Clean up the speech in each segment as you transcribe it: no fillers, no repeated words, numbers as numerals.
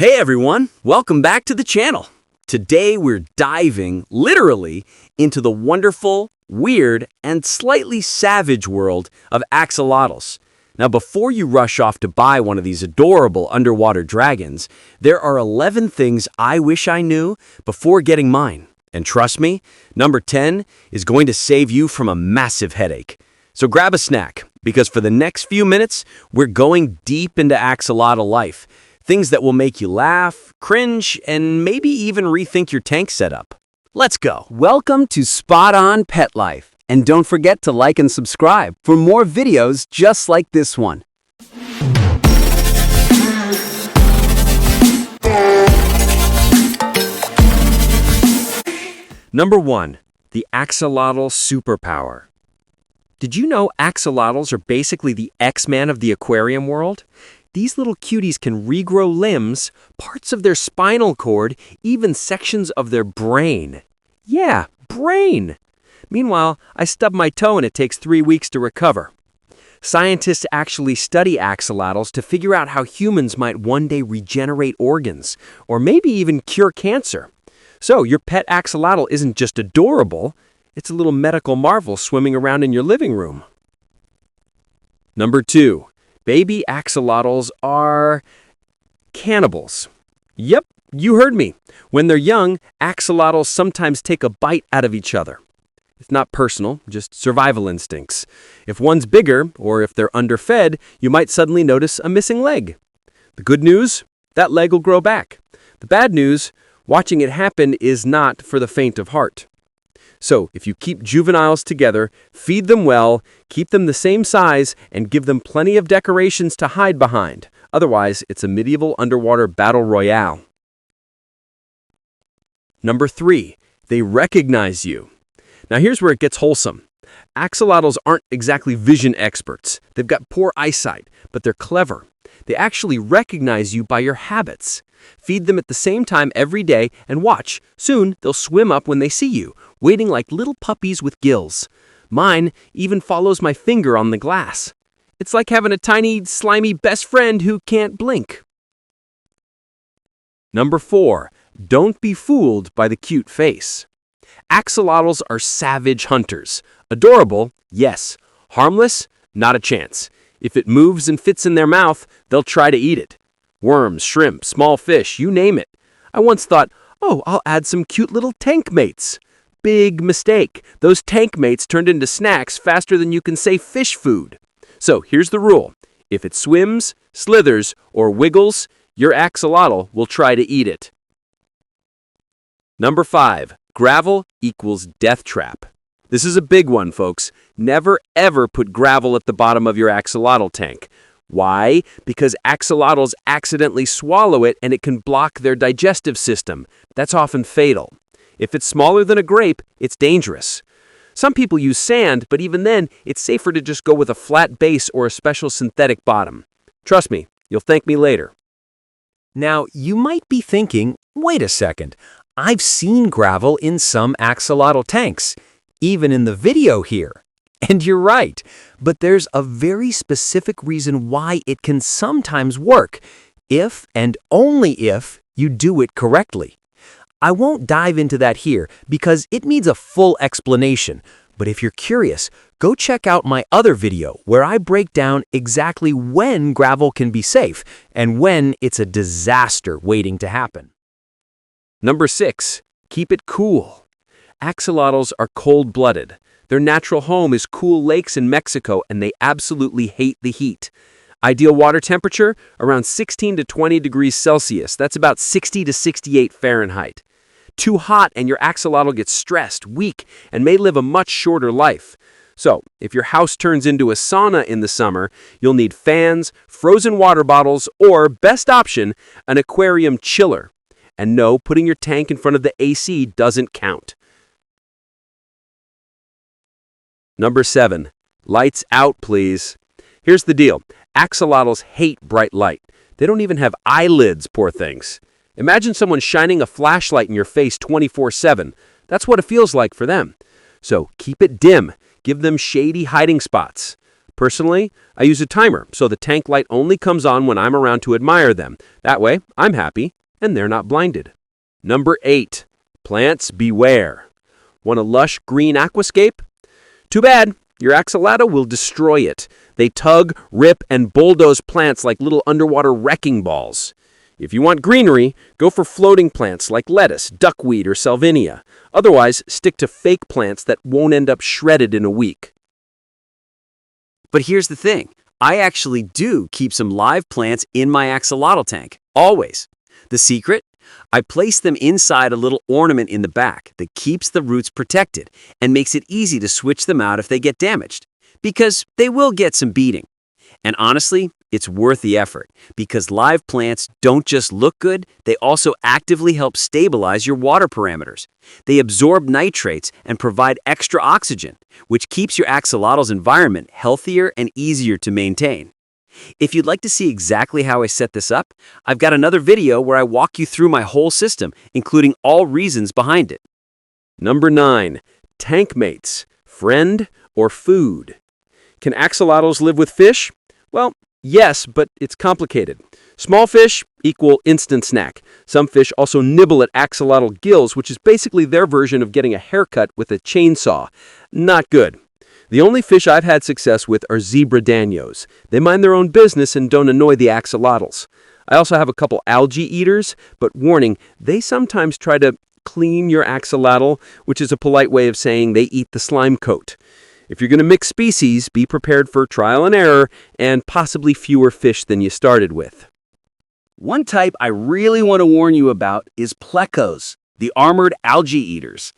Hey everyone, welcome back to the channel. Today we're diving, literally, into the wonderful, weird, and slightly savage world of axolotls. Now before you rush off to buy one of these adorable underwater dragons, there are 11 things I wish I knew before getting mine. And trust me, number 10 is going to save you from a massive headache. So grab a snack, because for the next few minutes, we're going deep into axolotl life. Things that will make you laugh, cringe, and maybe even rethink your tank setup. Let's go! Welcome to Spot On Pet Life. And don't forget to like and subscribe for more videos just like this one. Number 1. The axolotl superpower. Did you know axolotls are basically the X-Men of the aquarium world? These little cuties can regrow limbs, parts of their spinal cord, even sections of their brain. Yeah, brain! Meanwhile, I stubbed my toe and it takes 3 weeks to recover. Scientists actually study axolotls to figure out how humans might one day regenerate organs, or maybe even cure cancer. So your pet axolotl isn't just adorable, it's a little medical marvel swimming around in your living room. Number 2. Baby axolotls are cannibals. Yep, you heard me. When they're young, axolotls sometimes take a bite out of each other. It's not personal, just survival instincts. If one's bigger, or if they're underfed, you might suddenly notice a missing leg. The good news? That leg will grow back. The bad news? Watching it happen is not for the faint of heart. So, if you keep juveniles together, feed them well, keep them the same size, and give them plenty of decorations to hide behind. Otherwise, it's a medieval underwater battle royale. Number 3. They recognize you. Now here's where it gets wholesome. Axolotls aren't exactly vision experts. They've got poor eyesight, but they're clever. They actually recognize you by your habits. Feed them at the same time every day and watch. Soon, they'll swim up when they see you, waiting like little puppies with gills. Mine even follows my finger on the glass. It's like having a tiny, slimy best friend who can't blink. Number 4. Don't be fooled by the cute face. Axolotls are savage hunters. Adorable, yes. Harmless, not a chance. If it moves and fits in their mouth, they'll try to eat it. Worms, shrimp, small fish, you name it. I once thought, oh, I'll add some cute little tank mates. Big mistake. Those tank mates turned into snacks faster than you can say fish food. So here's the rule. If it swims, slithers, or wiggles, your axolotl will try to eat it. Number 5. Gravel equals death trap. This is a big one, folks. Never ever put gravel at the bottom of your axolotl tank. Why? Because axolotls accidentally swallow it and it can block their digestive system. That's often fatal. If it's smaller than a grape, it's dangerous. Some people use sand, but even then, it's safer to just go with a flat base or a special synthetic bottom. Trust me, you'll thank me later. Now, you might be thinking, wait a second, I've seen gravel in some axolotl tanks, even in the video here. And you're right, but there's a very specific reason why it can sometimes work, if and only if you do it correctly. I won't dive into that here because it needs a full explanation, but if you're curious, go check out my other video where I break down exactly when gravel can be safe and when it's a disaster waiting to happen. Number 6. Keep it cool. Axolotls are cold-blooded. Their natural home is cool lakes in Mexico, and they absolutely hate the heat. Ideal water temperature? Around 16 to 20 degrees Celsius. That's about 60 to 68 Fahrenheit. Too hot and your axolotl gets stressed, weak, and may live a much shorter life. So, if your house turns into a sauna in the summer, you'll need fans, frozen water bottles, or, best option, an aquarium chiller. And no, putting your tank in front of the AC doesn't count. Number 7. Lights out, please. Here's the deal. Axolotls hate bright light. They don't even have eyelids, poor things. Imagine someone shining a flashlight in your face 24/7. That's what it feels like for them. So keep it dim. Give them shady hiding spots. Personally, I use a timer, so the tank light only comes on when I'm around to admire them. That way, I'm happy, and they're not blinded. Number 8. Plants beware. Want a lush green aquascape? Too bad. Your axolotl will destroy it. They tug, rip, and bulldoze plants like little underwater wrecking balls. If you want greenery, go for floating plants like lettuce, duckweed, or salvinia. Otherwise, stick to fake plants that won't end up shredded in a week. But here's the thing. I actually do keep some live plants in my axolotl tank. Always. The secret? I place them inside a little ornament in the back that keeps the roots protected and makes it easy to switch them out if they get damaged, because they will get some beating. And honestly, it's worth the effort, because live plants don't just look good, they also actively help stabilize your water parameters. They absorb nitrates and provide extra oxygen, which keeps your axolotl's environment healthier and easier to maintain. If you'd like to see exactly how I set this up, I've got another video where I walk you through my whole system, including all reasons behind it. Number 9. Tank mates. Friend or food? Can axolotls live with fish? Well, yes, but it's complicated. Small fish equal instant snack. Some fish also nibble at axolotl gills, which is basically their version of getting a haircut with a chainsaw. Not good. The only fish I've had success with are zebra danios. They mind their own business and don't annoy the axolotls. I also have a couple algae eaters, but warning, they sometimes try to clean your axolotl, which is a polite way of saying they eat the slime coat. If you're going to mix species, be prepared for trial and error and possibly fewer fish than you started with. One type I really want to warn you about is plecos, the armored algae eaters.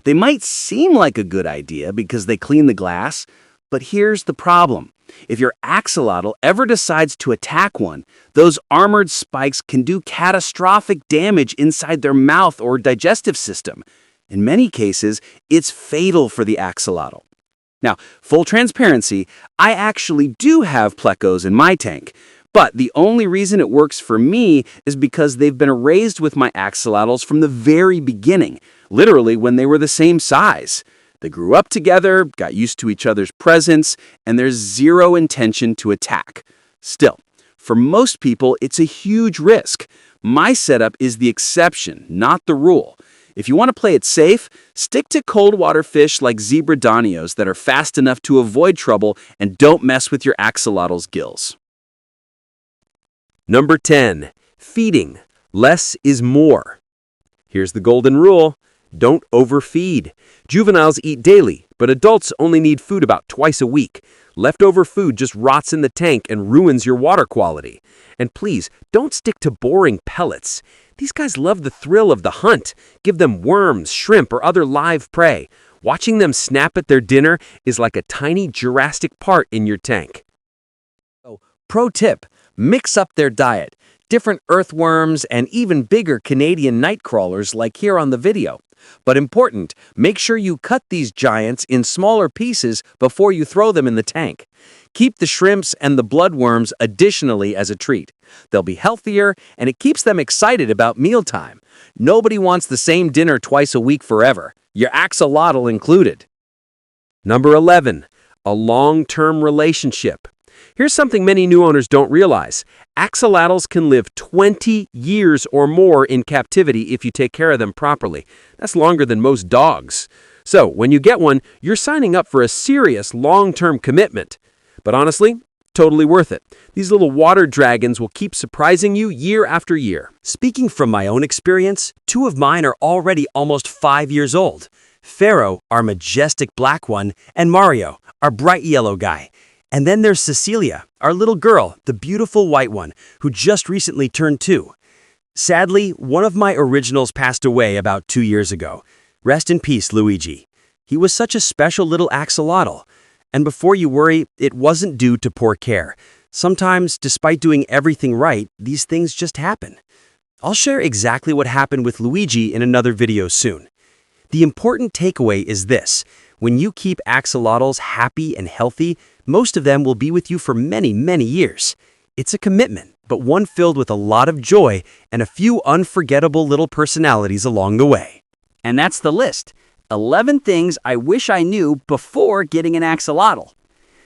They might seem like a good idea because they clean the glass, but here's the problem. If your axolotl ever decides to attack one, those armored spikes can do catastrophic damage inside their mouth or digestive system. In many cases, it's fatal for the axolotl. Now, full transparency, I actually do have plecos in my tank, but the only reason it works for me is because they've been raised with my axolotls from the very beginning, literally when they were the same size. They grew up together, got used to each other's presence, and there's zero intention to attack. Still, for most people, it's a huge risk. My setup is the exception, not the rule. If you want to play it safe, stick to cold water fish like zebra danios that are fast enough to avoid trouble and don't mess with your axolotl's gills. Number 10. Feeding. Less is more. Here's the golden rule. Don't overfeed. Juveniles eat daily, but adults only need food about twice a week. Leftover food just rots in the tank and ruins your water quality. And please, don't stick to boring pellets. These guys love the thrill of the hunt. Give them worms, shrimp, or other live prey. Watching them snap at their dinner is like a tiny Jurassic Park in your tank. Pro tip, mix up their diet. Different earthworms and even bigger Canadian night crawlers like here on the video. But important, make sure you cut these giants in smaller pieces before you throw them in the tank. Keep the shrimps and the bloodworms additionally as a treat. They'll be healthier and it keeps them excited about mealtime. Nobody wants the same dinner twice a week forever, your axolotl included. Number 11. A long-term relationship. Here's something many new owners don't realize. Axolotls can live 20 years or more in captivity if you take care of them properly. That's longer than most dogs. So, when you get one, you're signing up for a serious long-term commitment. But honestly, totally worth it. These little water dragons will keep surprising you year after year. Speaking from my own experience, 2 of mine are already almost 5 years old. Pharaoh, our majestic black one, and Mario, our bright yellow guy. And then there's Cecilia, our little girl, the beautiful white one, who just recently turned 2. Sadly, one of my originals passed away about 2 years ago. Rest in peace, Luigi. He was such a special little axolotl. And before you worry, it wasn't due to poor care. Sometimes, despite doing everything right, these things just happen. I'll share exactly what happened with Luigi in another video soon. The important takeaway is this. When you keep axolotls happy and healthy, most of them will be with you for many, many years. It's a commitment, but one filled with a lot of joy and a few unforgettable little personalities along the way. And that's the list. 11 things I wish I knew before getting an axolotl.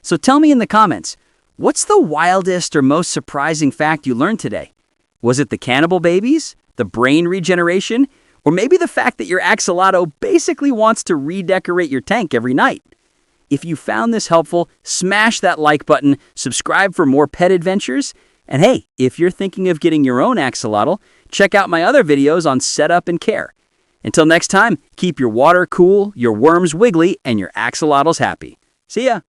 So tell me in the comments, what's the wildest or most surprising fact you learned today? Was it the cannibal babies, the brain regeneration, or maybe the fact that your axolotl basically wants to redecorate your tank every night? If you found this helpful, smash that like button, subscribe for more pet adventures, and hey, if you're thinking of getting your own axolotl, check out my other videos on setup and care. Until next time, keep your water cool, your worms wiggly, and your axolotls happy. See ya!